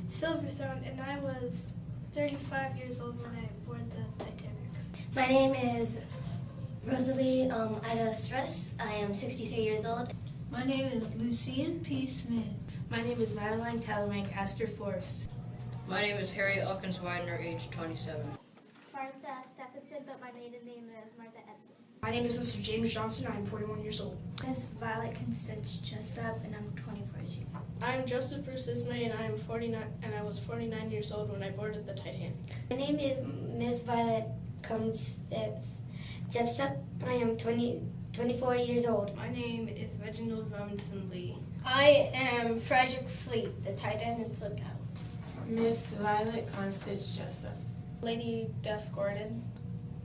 Silverthorne, and I was 35 years old when I boarded the Titanic. My name is Rosalie Ida Stress. I am 63 years old. My name is Lucian P. Smith. My name is Madeline Talamank Astor Forrest. My name is Harry Elkins Widener, age 27. Martha Stephenson, but my maiden name is Martha Estes. My name is Mr. James Johnson. I am 41 years old. Miss Violet Constance Jessup, and I'm 24 years old. I'm Joseph Bruce Ismay, and I was 49 years old when I boarded the Titanic. My name is Miss Violet Constance Jessup. I am 24 years old. My name is Reginald Robinson Lee. I am Frederick Fleet, the Titanic's lookout. Miss Violet Constance Jessup. Lady Duff Gordon.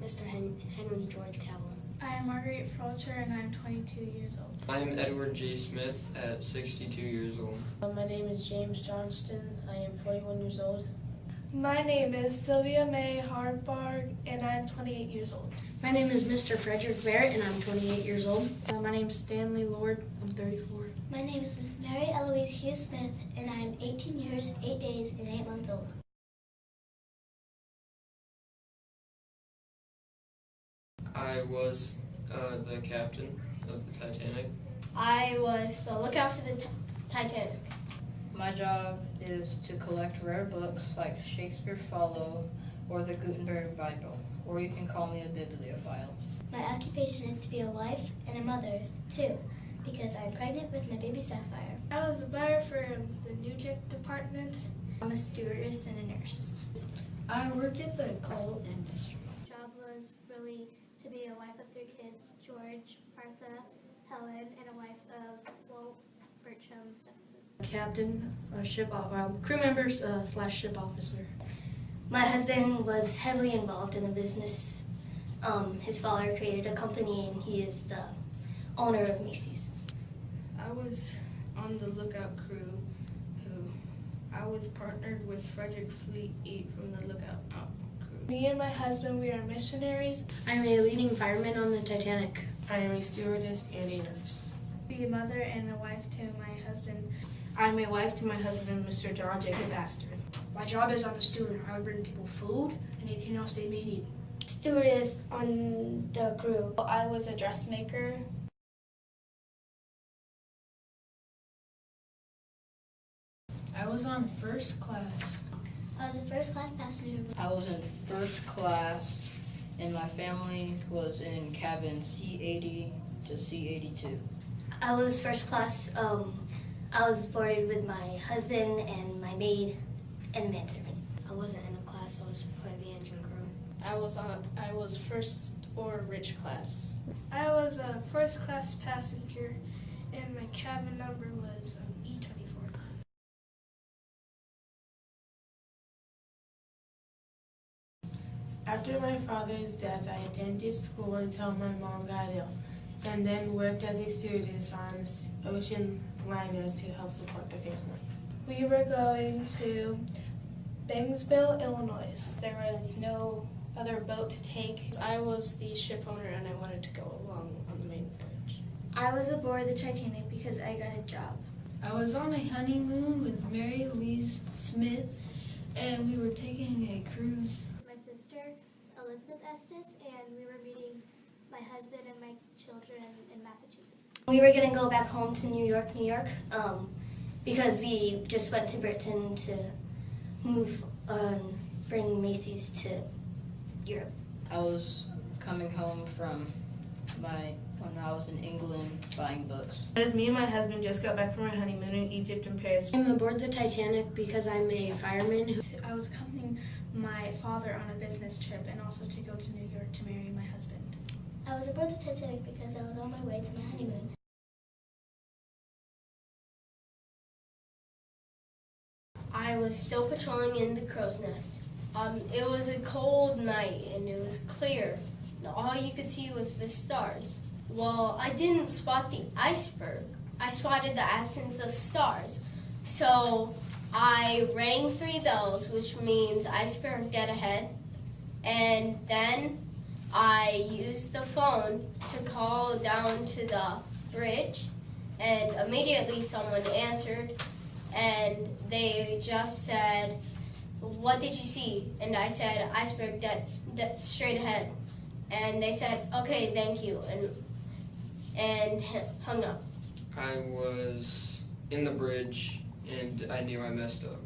Mr. Henry George Cowell. I am Marguerite Frolcher, and I am 22 years old. I'm Edward J. Smith at 62 years old. My name is James Johnston. I am 41 years old. My name is Sylvia May Hardbarg, and I am 28 years old. My name is Mr. Frederick Barrett, and I'm 28 years old. My name is Stanley Lord. I'm 34. My name is Miss Mary Eloise Hughes Smith, and I am 18 years, 8 days, and 8 months old. I was the captain of the Titanic. I was the lookout for the Titanic. My job is to collect rare books like Shakespeare Follow or the Gutenberg Bible, or you can call me a bibliophile. My occupation is to be a wife and a mother, too, because I'm pregnant with my baby Sapphire. I was a buyer for the Nugent department. I'm a stewardess and a nurse. I work at the coal industry. My job was really to be a wife of 3 kids, George, Martha, Helen, and a wife of Walt Bertram Stephenson. Captain, crew member / ship officer. My husband was heavily involved in the business. His father created a company, and he is the owner of Macy's. I was on the lookout crew. I was partnered with Frederick Fleet from the lookout crew. Me and my husband, we are missionaries. I'm a leading fireman on the Titanic. I am a stewardess and a nurse. Be a mother and a wife to my husband. I'm a wife to my husband, Mr. John Jacob Astor. My job is I'm a steward. I would bring people food and anything else they may need. Stewardess on the crew. I was a dressmaker. I was on first class. I was a first-class passenger. I was in first class, and my family was in cabin C80 to C82. I was first class. I was boarded with my husband and my maid and a manservant. I wasn't in a class, I was part of the engine crew. I was first or rich class. I was a first-class passenger, and my cabin number was E24. After my father's death, I attended school until my mom got ill, and then worked as a stewardess on ocean liners to help support the family. We were going to Banksville, Illinois. There was no other boat to take. I was the ship owner, and I wanted to go along on the main voyage. I was aboard the Titanic because I got a job. I was on a honeymoon with Mary Louise Smith, and we were taking a cruise. My sister, Elizabeth Estes, and we were meeting my husband and my children in Massachusetts. We were going to go back home to New York, because we just went to Britain to bring Macy's to Europe. I was coming home from when I was in England buying books. As me and my husband just got back from our honeymoon in Egypt and Paris. I'm aboard the Titanic because I'm a fireman. I was accompanying my father on a business trip and also to go to New York to marry my husband. I was aboard the Titanic because I was on my way to my honeymoon. I was still patrolling in the crow's nest. It was a cold night and it was clear. And all you could see was the stars. Well, I didn't spot the iceberg. I spotted the absence of stars. So I rang 3 bells, which means iceberg dead ahead. And then I used the phone to call down to the bridge. And immediately someone answered. and they just said, "What did you see?" And I said, "Iceberg that straight ahead." And they said, "Okay, thank you," and hung up. I was in the bridge and I knew I messed up.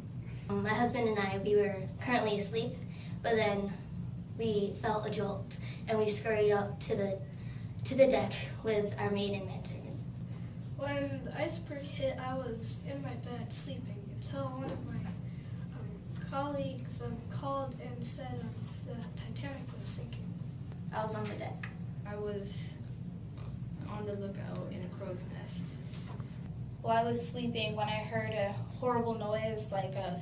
My husband and I, we were currently asleep, but then we felt a jolt and we scurried up to the deck with our maid and manservant. When the iceberg hit, I was in my bed sleeping until one of my colleagues called and said the Titanic was sinking. I was on the deck. I was on the lookout in a crow's nest. Well, I was sleeping when I heard a horrible noise, like a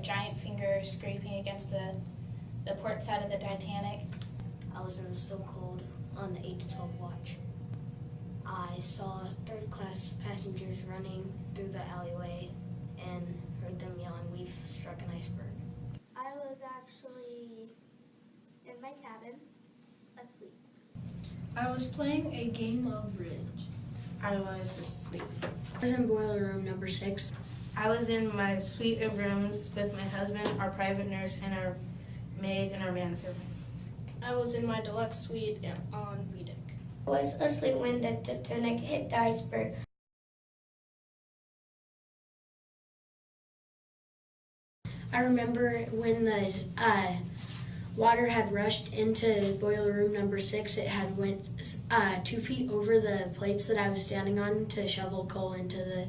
giant finger scraping against the port side of the Titanic. I was in the still cold on the 8 to 12 watch. I saw third-class passengers running through the alleyway and heard them yelling, "We've struck an iceberg." I was actually in my cabin, asleep. I was playing a game of bridge. I was asleep. I was in boiler room number 6. I was in my suite of rooms with my husband, our private nurse, and our maid and our manservant. I was in my deluxe suite on B deck. I was asleep when the Titanic hit the iceberg. I remember when the water had rushed into boiler room number 6, it had went 2 feet over the plates that I was standing on to shovel coal into the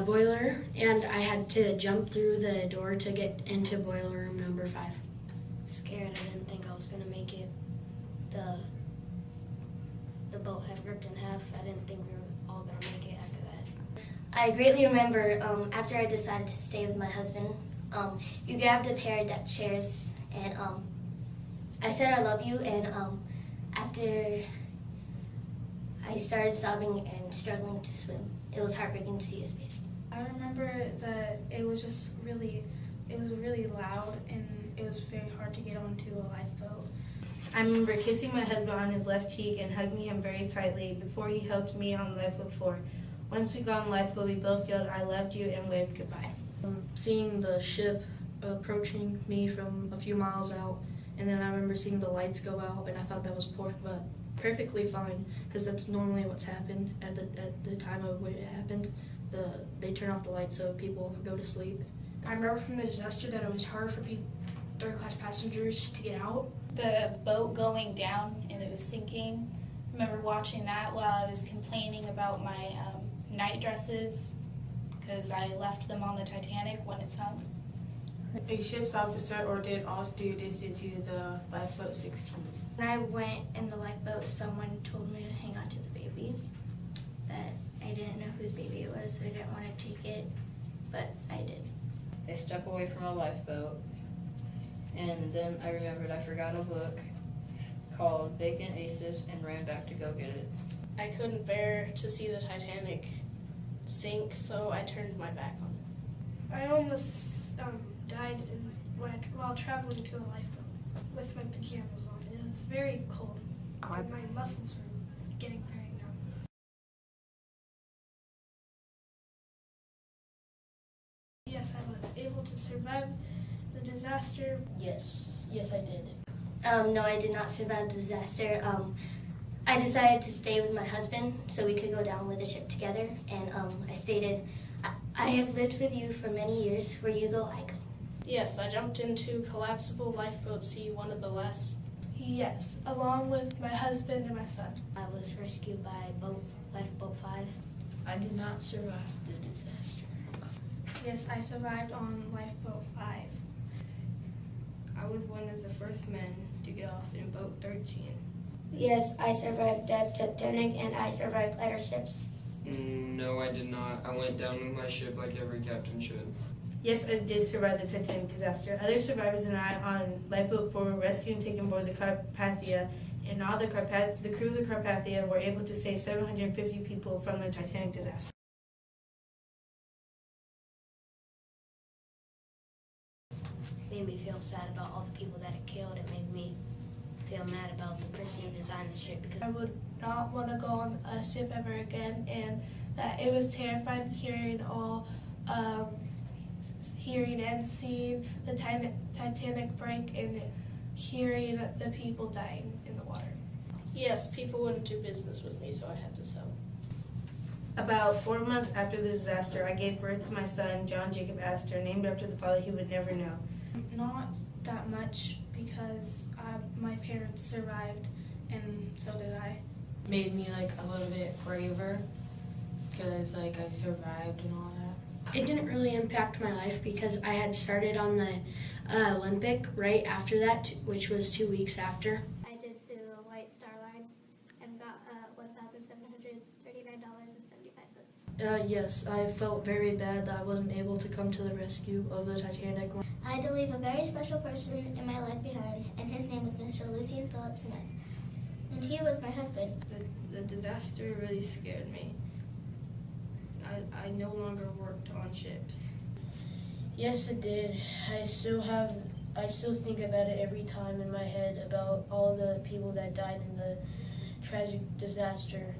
boiler, and I had to jump through the door to get into boiler room number 5. Scared, I didn't think I was gonna make it. The boat had ripped in half. I didn't think we were all gonna make it after that. I greatly remember after I decided to stay with my husband, you grabbed a pair of deck chairs and I said I love you, and after I started sobbing and struggling to swim, it was heartbreaking to see his face. I remember that it was really loud and it was very hard to get onto a lifeboat. I remember kissing my husband on his left cheek and hugging him very tightly before he helped me on the lifeboat floor. Once we got on the lifeboat, we both yelled, "I loved you," and waved goodbye. Seeing the ship approaching me from a few miles out, and then I remember seeing the lights go out, and I thought that was perfectly fine, because that's normally what's happened at the time of when it happened. They turn off the lights so people go to sleep. I remember from the disaster that it was hard for third-class passengers to get out. The boat going down and it was sinking. I remember watching that while I was complaining about my night dresses because I left them on the Titanic when it sunk. A ship's officer ordered all stewardess into the lifeboat 16. When I went in the lifeboat, someone told me to hang on to the baby. That I didn't know whose baby it was, so I didn't want to take it, but I did. They step away from a lifeboat, and then I remembered I forgot a book called Bacon Aces and ran back to go get it. I couldn't bear to see the Titanic sink, so I turned my back on it. I almost died while traveling to a lifeboat with my pajamas on. It was very cold, and my muscles were getting very numb. Yes, I was able to survive the disaster. Yes, I did. No, I did not survive the disaster. I decided to stay with my husband so we could go down with the ship together, and I stated, I have lived with you for many years. Where you go, I go. Yes, I jumped into collapsible lifeboat C, one of the last. Yes, along with my husband and my son. I was rescued by lifeboat 5. I did not survive the disaster. Yes, I survived on lifeboat 5. I was one of the first men to get off in boat 13. Yes, I survived the Titanic and I survived lighter ships. No, I did not. I went down with my ship like every captain should. Yes, I did survive the Titanic disaster. Other survivors and I on Lifeboat 4 were rescued and taken aboard the Carpathia, and all the crew of the Carpathia were able to save 750 people from the Titanic disaster. It made me feel sad about all the people that it killed. It made me feel mad about the person who designed the ship, because I would not want to go on a ship ever again, and that it was terrifying hearing all hearing and seeing the Titanic break and hearing the people dying in the water. Yes, people wouldn't do business with me, so I had to sell. About 4 months after the disaster, I gave birth to my son, John Jacob Astor, named after the father he would never know. Not that much because my parents survived and so did I. Made me like a little bit braver because like I survived and all that. It didn't really impact my life because I had started on the Olympic right after that, which was 2 weeks after. I did to the White Star Line and got $1,739.75. Yes, I felt very bad that I wasn't able to come to the rescue of the Titanic. I had to leave a very special person in my life behind, and his name was Mr. Lucian Philip Smith. And he was my husband. The disaster really scared me. I no longer worked on ships. Yes, it did. I still think about it every time in my head about all the people that died in the tragic disaster.